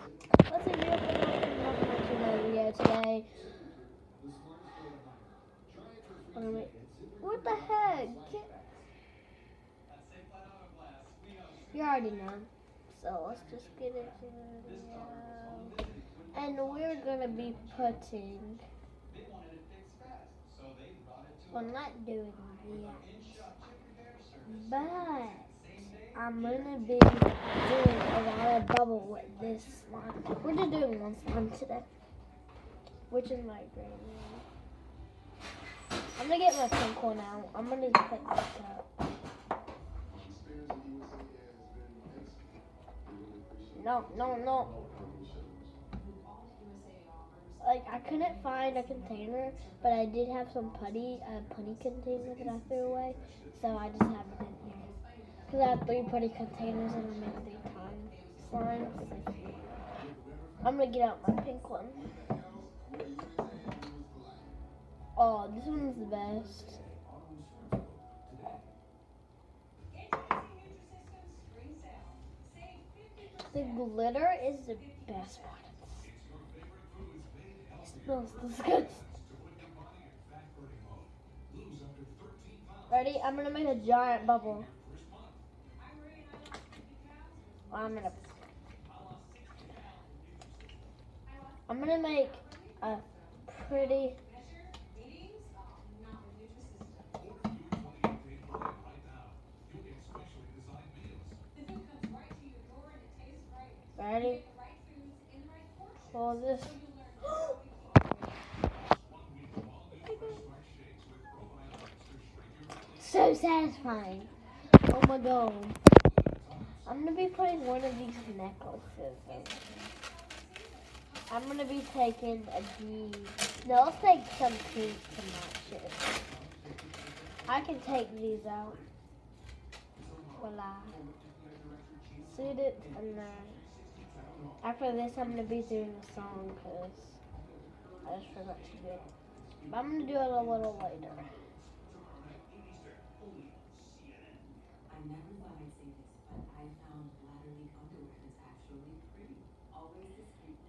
Let's see, welcome video today. What the heck? You already know. So let's just get into the video. And we're gonna be putting. Well, not doing yet. But I'm gonna be doing a lot of bubble with this slime. We're just doing one slime today, which is my green one. I'm gonna get my pink one out. I'm gonna put this up. No. Like, I couldn't find a container, but I did have some putty container that I threw away, so I just have it in here. Because I have 3 putty containers and I made 3 times slimes. I'm gonna get out my pink one. Oh, this one's the best. The glitter is the best part of this. It smells disgusting. Ready? I'm gonna make a giant bubble. I'm gonna make a pretty. Ready? Hold this. So satisfying. Oh my god. I'm gonna be putting one of these necklaces in. I'm gonna be taking a D. No, let's take some pink to match it. I can take these out. Voila. Suit it, and then after this I'm gonna be doing a song because I just forgot to do it. But I'm gonna do it a little later.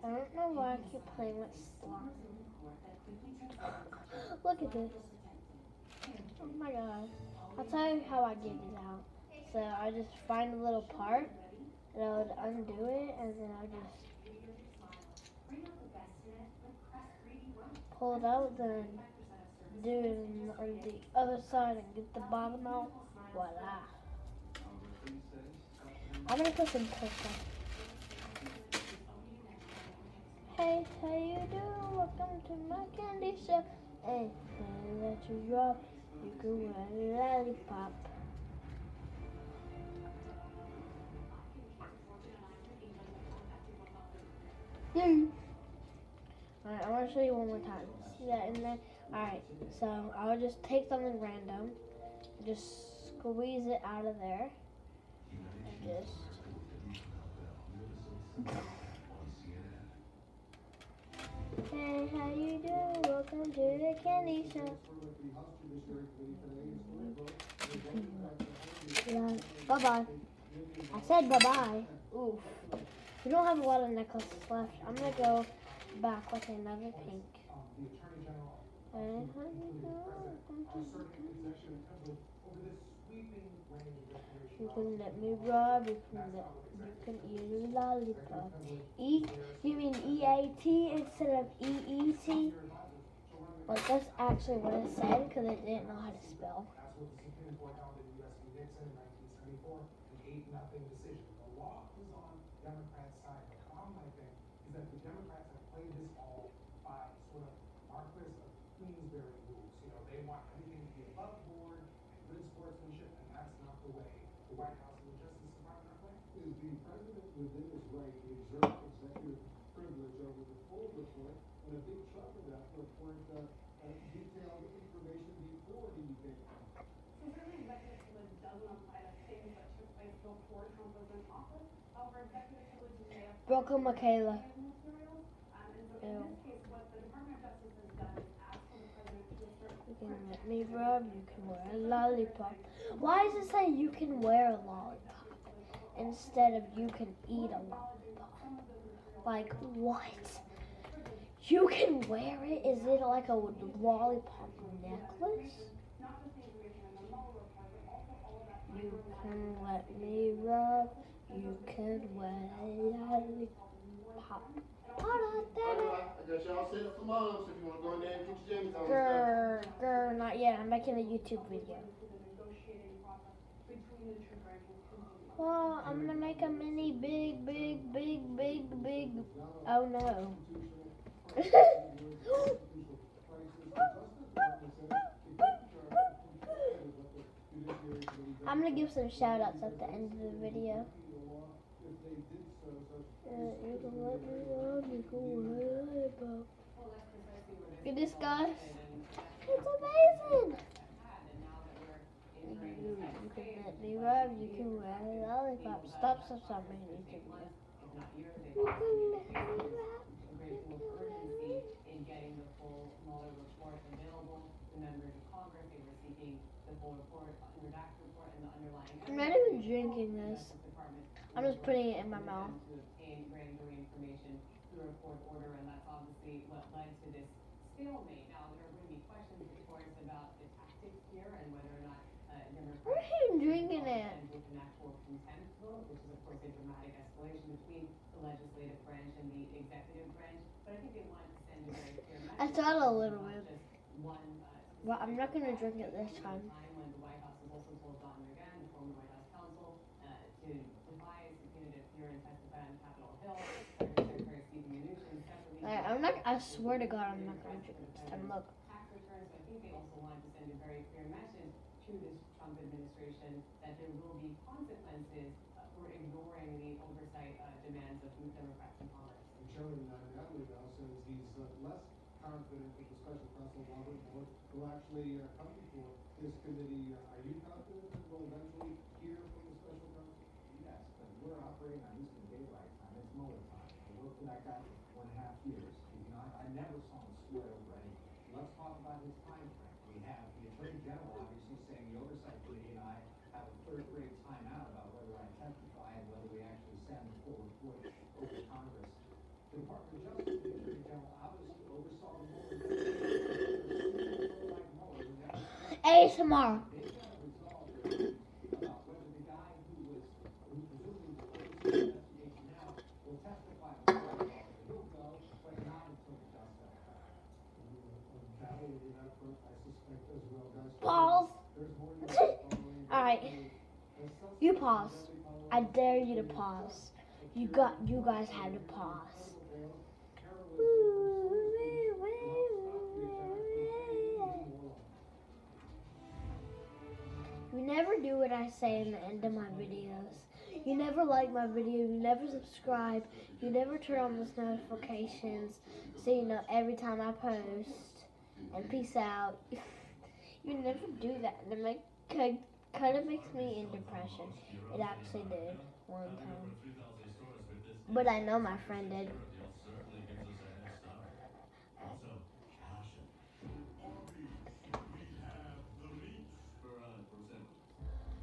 I don't know why I keep playing with slime. Look at this. Oh my god. I'll tell you how I get it out. So I just find a little part and I would undo it and then I just pull it out, then do it on the other side and get the bottom out. Voila. I'm gonna put some purple. Hey, how you doing? Welcome to my candy shop. Hey, let you drop. You can wear a lollipop. Alright, I want to show you one more time. See that in there? Alright, so I'll just take something random, just squeeze it out of there, and just. Hey, how you doing? Welcome to the candy shop. Bye-bye. I said bye-bye. Oof. We don't have a lot of necklaces left. I'm going to go back with another pink. Hey, how you doing? You can let me rub, you can eat a lollipop. Eat? You mean E-A-T instead of E-E-T? Like, that's actually what it said because it didn't know how to spell. Broken Michaela. Ew. You can let me rub, you can wear a lollipop. Why does it say you can wear a lollipop instead of you can eat a lollipop? Like, what? You can wear it? Is it like a lollipop necklace? You can let me rub. You can wear lollipop. I got y'all set up for moms if you want to go in there and get your jammies on. Grr, not yet. I'm making a YouTube video. Oh, I'm gonna make a mini big. Oh no. I'm gonna give some shout outs at the end of the video. You can let me rub, you can wear it, look at this, guys. It's amazing. You can let me rub, you can wear a lollipop. Stop. You can let me rub, you can let me. In getting the full Mueller report available to members of Congress, they were seeking the full report, redacted report, and the underlying. I'm not even drinking this. I'm just putting it in my mouth. In grand jury information through a court order, and that's obviously what led to this stalemate. Now, there are going to be questions, of course, about the tactics here and whether or not Democrats Why are you drinking it? with an actual contempt vote, which is, of course, a dramatic escalation between the legislative branch and the executive branch. But I think they wanted to send a very clear message. I thought a little bit. One, Well, I'm not gonna drink it this time. when the White House has also told Don McGahn, the former White House counsel, to defy a subpoena to appear and testify on Capitol Hill. Secretary Stephen Mnuchin separately. I'm not. I swear to God, I'm not gonna drink it this time. Look. Tax returns. So I think they also wanted to send a very clear message to this Trump administration that there will be consequences for ignoring the oversight demands of Democrats in Congress. And Chairman Natalie now says he's less confident that the special counsel Robert Mueller will actually come before this committee. Are you confident that we'll eventually hear from the special counsel? Yes, but we're operating on Eastern Daylight Time. It's Mueller time. I worked for that guy for 1.5 years. I never saw him swear over anything. Let's talk about his time frame. We have the Attorney General obviously saying the Oversight Committee and I have a third-grade timeout about whether I testify and whether we actually send the full report over to Congress. The Department of Justice, the Attorney General obviously oversaw the Mueller. ASMR. They've got to resolve about whether the guy who presumably oversees the investigation now will testify before the law. He'll go, but not until the dust settles. Battle with that front, I suspect as well, guys. Pause. There's more to All right. You pause. I dare you to pause. You guys have to pause. You never do what I say in the end of my videos. You never like my video. You never subscribe. You never turn on those notifications so you know every time I post. And peace out. You never do that. And it kind of makes me in depression. It actually did one time. But I know my friend did.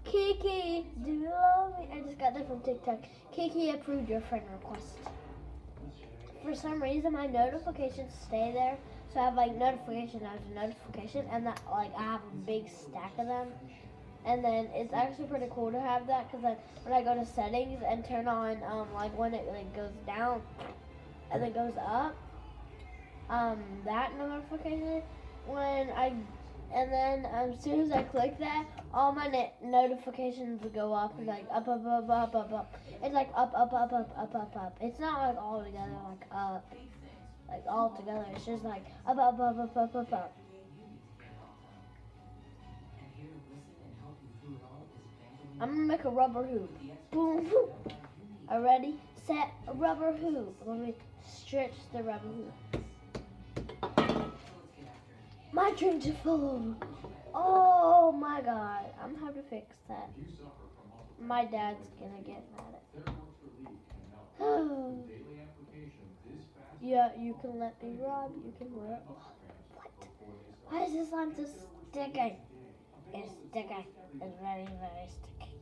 Kiki, do you love me? I just got that from TikTok. Kiki approved your friend request. For some reason, my notifications stay there. So I have like notification after notification, and that like I have a big stack of them. And then it's actually pretty cool to have that because when I go to settings and turn on like when it like goes down and then goes up, that notification and then as soon as I click that, all my notifications will go up and like up. It's like up. It's not like all together like up, like all together. It's just like up. I'm gonna make a rubber hoop. Boom, boom. Are ready? Set a rubber hoop. Let me stretch the rubber hoop. My drinks are full. Oh my God. I'm gonna have to fix that. My dad's gonna get mad at me. Yeah, you can let me rub. You can wear it. What? Why is this slime so sticky? It's sticky. It's very, very sticky.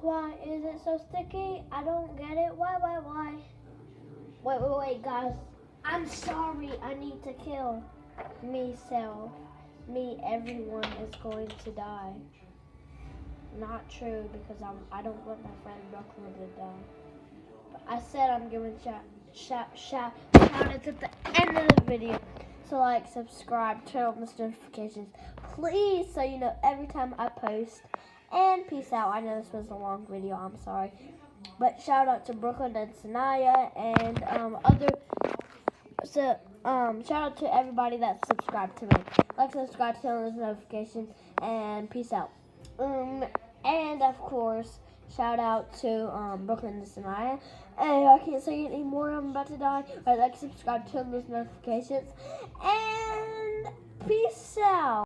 Why is it so sticky? I don't get it. Why? Wait, guys. I'm sorry. I need to kill myself. Everyone is going to die. Not true, because I don't want my friend Brooklyn to die. But I said I'm giving shout-outs at the end of the video. So like, subscribe, turn on the notifications, please, so you know every time I post. And peace out. I know this was a long video. I'm sorry. But shout out to Brooklyn and Sanaya and shout out to everybody that subscribed to me. Like, subscribe, turn on those notifications, and peace out. And of course, shout out to Brooklyn and Sanaya. And I can't say it anymore. I'm about to die. But like, subscribe, turn on those notifications, and peace out.